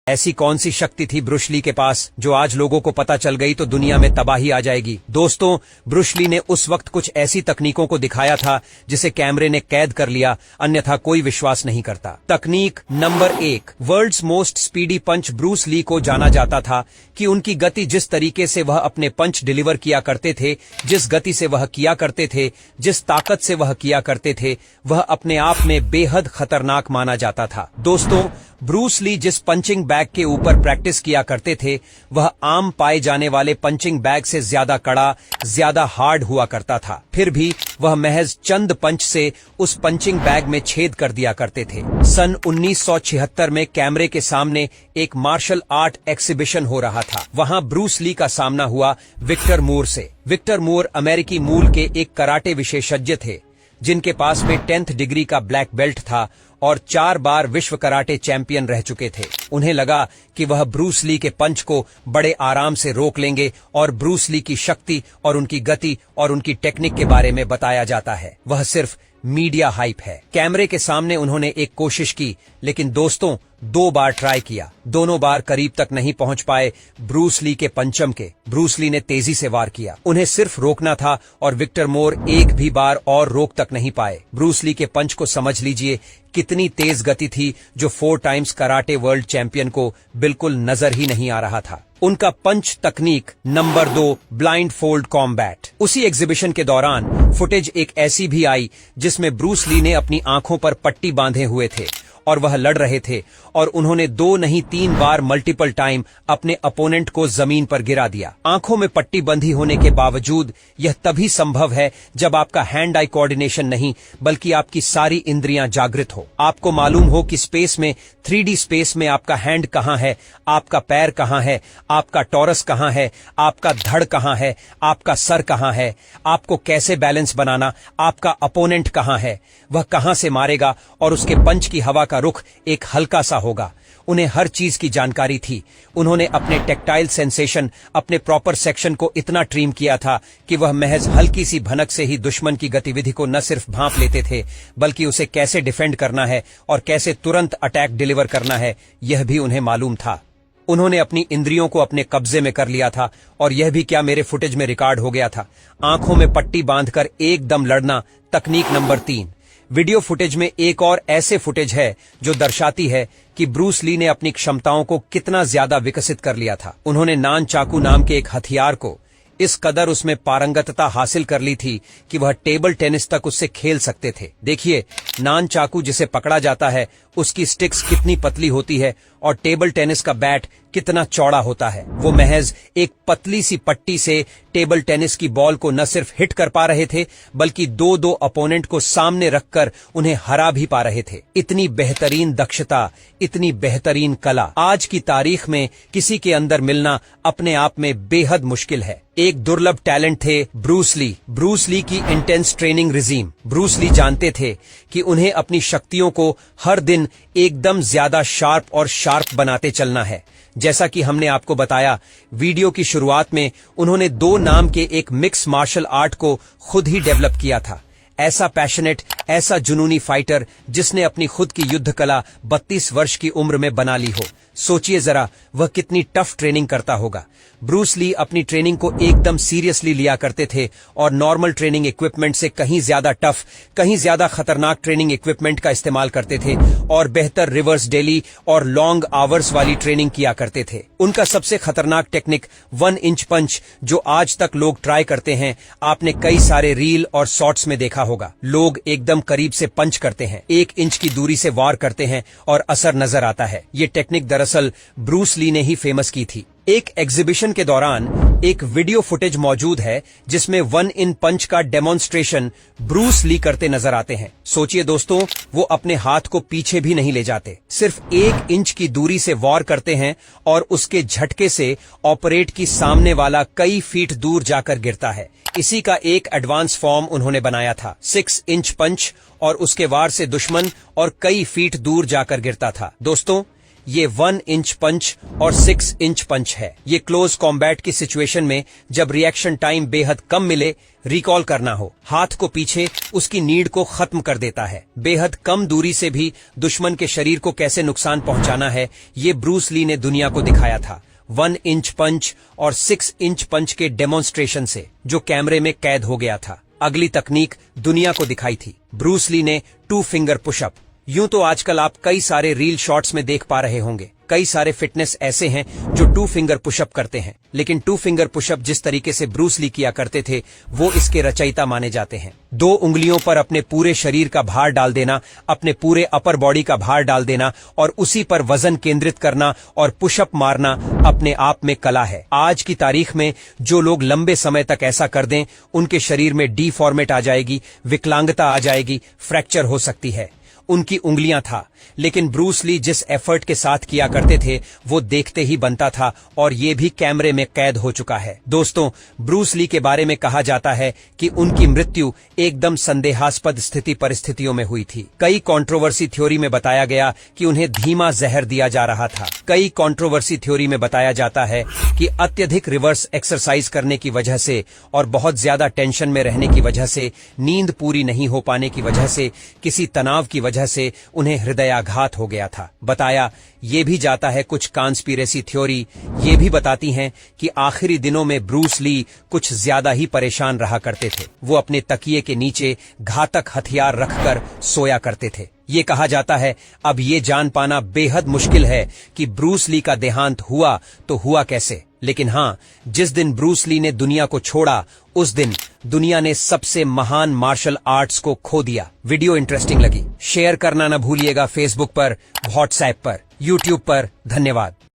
ऐसी कौन सी शक्ति थी ब्रूस ली के पास जो आज लोगों को पता चल गई तो दुनिया में तबाही आ जाएगी। दोस्तों, ब्रूस ली ने उस वक्त कुछ ऐसी तकनीकों को दिखाया था जिसे कैमरे ने कैद कर लिया, अन्यथा कोई विश्वास नहीं करता। तकनीक नंबर 1, वर्ल्ड्स मोस्ट स्पीडी पंच। ब्रूस ली को जाना जाता था कि उनकी गति, जिस तरीके से वह अपने पंच डिलीवर किया करते थे, जिस गति से वह किया करते थे, जिस ताकत से वह किया करते थे, वह अपने आप में बेहद खतरनाक माना जाता था। दोस्तों, ब्रूस ली जिस पंचिंग बैग के ऊपर प्रैक्टिस किया करते थे वह आम पाए जाने वाले पंचिंग बैग से ज्यादा कड़ा, ज्यादा हार्ड हुआ करता था। फिर भी वह महज चंद पंच से उस पंचिंग बैग में छेद कर दिया करते थे। सन 1976 में कैमरे के सामने एक मार्शल आर्ट एक्सिबिशन हो रहा था। वहां ब्रूस ली का सामना हुआ विक्टर मूर से। विक्टर मूर अमेरिकी मूल के एक कराटे विशेषज्ञ थे जिनके पास में 10th डिग्री का ब्लैक बेल्ट था और 4 बार विश्व कराटे चैंपियन रह चुके थे। उन्हें लगा कि वह ब्रूस ली के पंच को बड़े आराम से रोक लेंगे और ब्रूस ली की शक्ति और उनकी गति और उनकी टेक्निक के बारे में बताया जाता है। वह सिर्फ मीडिया हाइप है। कैमरे के सामने उन्होंने एक कोशिश की, लेकिन दोस्तों 2 बार ट्राई किया। दोनों बार करीब तक नहीं पहुंच पाए ब्रूस ली के पंचम के। ब्रूस ली ने तेजी से वार किया। उन्हें सिर्फ रोकना था और विक्टर मोर एक भी बार और रोक तक नहीं पाए। ब्रूस ली के पंच को समझ लीजिए कितनी तेज गति थी जो 4 टाइम्स कराटे वर्ल्ड चैंपियन को बिल्कुल नजर ही नहीं आ रहा था। उनका पंच तकनीक नंबर 2, ब्लाइंड फोल्ड कॉम्बैट। उसी एग्जीबिशन के दौरान फुटेज एक ऐसी भी आई जिसमें ब्रूस ली ने अपनी आंखों पर पट्टी बांधे हुए थे और वह लड़ रहे थे और उन्होंने 2 नहीं 3 बार मल्टीपल टाइम अपने अपोनेंट को जमीन पर गिरा दिया। आंखों में पट्टी बंधी होने के बावजूद यह तभी संभव है जब आपका हैंड आई कोऑर्डिनेशन नहीं बल्कि आपकी सारी इंद्रियां जागृत हो। आपको मालूम हो कि स्पेस में, 3D स्पेस में आपका हैंड कहां है, आपका पैर कहां है, आपका टॉरस कहां है, आपका धड़ कहां है, आपका सर कहां है, आपको कैसे बैलेंस बनाना, आपका अपोनेंट कहां है, वह कहां से मारेगा और उसके पंच की हवा का रुख एक हल्का सा होगा। उन्हें हर चीज की जानकारी थी। उन्होंने अपने टेक्टाइल सेंसेशन, अपने प्रॉपर सेक्शन को इतना ट्रिम किया था कि वह महज हल्की सी भनक से ही दुश्मन की गतिविधि को न सिर्फ भांप लेते थे बल्कि उसे कैसे डिफेंड करना है और कैसे तुरंत अटैक डिलीवर करना है यह भी उन्हें मालूम था। उन्होंने अपनी इंद्रियों को अपने कब्जे में कर लिया था और यह भी क्या मेरे फुटेज में रिकॉर्ड हो गया था। आंखों में पट्टी बांधकर एकदम लड़ना। तकनीक नंबर 3, वीडियो फुटेज में एक और ऐसे फुटेज है जो दर्शाती है कि ब्रूस ली ने अपनी क्षमताओं को कितना ज्यादा विकसित कर लिया था। उन्होंने नान चाकू नाम के एक हथियार को इस कदर उसमें पारंगतता हासिल कर ली थी कि वह टेबल टेनिस तक उससे खेल सकते थे। देखिए, नान चाकू जिसे पकड़ा जाता है उसकी स्टिक्स कितनी पतली होती है और टेबल टेनिस का बैट कितना चौड़ा होता है। वो महज एक पतली सी पट्टी से टेबल टेनिस की बॉल को न सिर्फ हिट कर पा रहे थे बल्कि 2-2 अपोनेंट को सामने रखकर उन्हें हरा भी पा रहे थे। इतनी बेहतरीन दक्षता, इतनी बेहतरीन कला आज की तारीख में किसी के अंदर मिलना अपने आप में बेहद मुश्किल है। एक दुर्लभ टैलेंट थे ब्रूस ली। ब्रूस ली की intense training regime. Bruce Lee जानते थे कि उन्हें अपनी शक्तियों को हर दिन एकदम ज्यादा शार्प और शार्प बनाते चलना है। जैसा कि हमने आपको बताया वीडियो की शुरुआत में, उन्होंने 2 नाम के एक मिक्स मार्शल आर्ट को खुद ही डेवलप किया था। ऐसा पैशनेट, ऐसा जुनूनी फाइटर जिसने अपनी खुद की युद्ध कला 32 वर्ष की उम्र में बना ली हो। सोचिए जरा वह कितनी टफ ट्रेनिंग करता होगा। ब्रूस ली अपनी ट्रेनिंग को एकदम सीरियसली लिया करते थे और नॉर्मल ट्रेनिंग इक्विपमेंट से कहीं ज्यादा टफ, कहीं ज्यादा खतरनाक ट्रेनिंग इक्विपमेंट का इस्तेमाल करते थे और बेहतर रिवर्स डेली और लॉन्ग आवर्स वाली ट्रेनिंग किया करते थे। उनका सबसे खतरनाक टेक्निक 1 इंच पंच जो आज तक लोग ट्राई करते हैं, आपने कई सारे रील और शॉर्ट्स में देखा होगा। लोग एकदम करीब से पंच करते हैं, 1 इंच की दूरी से वार करते हैं और असर नजर आता है। ये टेक्निक दरअसल ब्रूस ली ने ही फेमस की थी। एक एग्जीबिशन के दौरान एक वीडियो फुटेज मौजूद है जिसमें 1 इन पंच का डेमोन्स्ट्रेशन ब्रूस ली करते नजर आते हैं। सोचिए दोस्तों, वो अपने हाथ को पीछे भी नहीं ले जाते, सिर्फ 1 इंच की दूरी से वार करते हैं और उसके झटके से ऑपरेट की सामने वाला कई फीट दूर जाकर गिरता है। इसी का एक एडवांस फॉर्म उन्होंने बनाया था, 6 इंच पंच, और उसके वार से दुश्मन और कई फीट दूर जाकर गिरता था। दोस्तों, ये 1 इंच पंच और 6 इंच पंच है। ये क्लोज कॉम्बैट की सिचुएशन में जब रिएक्शन टाइम बेहद कम मिले, रिकॉल करना हो, हाथ को पीछे उसकी नीड को खत्म कर देता है। बेहद कम दूरी से भी दुश्मन के शरीर को कैसे नुकसान पहुंचाना है, ये ब्रूस ली ने दुनिया को दिखाया था 1 इंच पंच और 6 इंच पंच के डेमोन्स्ट्रेशन से, जो कैमरे में कैद हो गया था। अगली तकनीक दुनिया को दिखाई थी ब्रूस ली ने 2 फिंगर पुशअप। यूं तो आजकल आप कई सारे रील शॉट्स में देख पा रहे होंगे, कई सारे फिटनेस ऐसे हैं जो 2 फिंगर पुशअप करते हैं, लेकिन 2 फिंगर पुशअप जिस तरीके से ब्रूस ली किया करते थे वो इसके रचयिता माने जाते हैं। 2 उंगलियों पर अपने पूरे शरीर का भार डाल देना, अपने पूरे अपर बॉडी का भार डाल देना और उसी पर वजन केंद्रित करना और पुशअप मारना अपने आप में कला है। आज की तारीख में जो लोग लंबे समय तक ऐसा कर दें, उनके शरीर में डीफॉर्मेट आ जाएगी, विकलांगता आ जाएगी, फ्रैक्चर हो सकती है। उनकी उंगलियां था, लेकिन ब्रूस ली जिस एफर्ट के साथ किया करते थे वो देखते ही बनता था, और ये भी कैमरे में कैद हो चुका है। दोस्तों, ब्रूस ली के बारे में कहा जाता है कि उनकी मृत्यु एकदम संदेहास्पद स्थिति परिस्थितियों में हुई थी। कई कंट्रोवर्सी थ्योरी में बताया गया कि उन्हें धीमा जहर दिया जा रहा था। कई कंट्रोवर्सी थ्योरी में बताया जाता है कि अत्यधिक रिवर्स एक्सरसाइज करने की वजह से और बहुत ज्यादा टेंशन में रहने की वजह से, नींद पूरी नहीं हो पाने की वजह से, किसी तनाव की वजह से उन्हें हृदयाघात हो गया था। बताया ये भी जाता है, कुछ कॉन्स्पिरेसी थ्योरी ये भी बताती हैं कि आखिरी दिनों में ब्रूस ली कुछ ज्यादा ही परेशान रहा करते थे। वो अपने तकिए के नीचे घातक हथियार रखकर सोया करते थे। ये कहा जाता है, अब ये जान पाना बेहद मुश्किल है कि ब्रूस ली का देहांत हुआ तो हुआ कैसे, लेकिन हां, जिस दिन ब्रूस ली ने दुनिया को छोड़ा उस दिन दुनिया ने सबसे महान मार्शल आर्ट्स को खो दिया। वीडियो इंटरेस्टिंग लगी, शेयर करना न भूलिएगा, फेसबुक पर, व्हाट्सएप पर, यूट्यूब पर। धन्यवाद।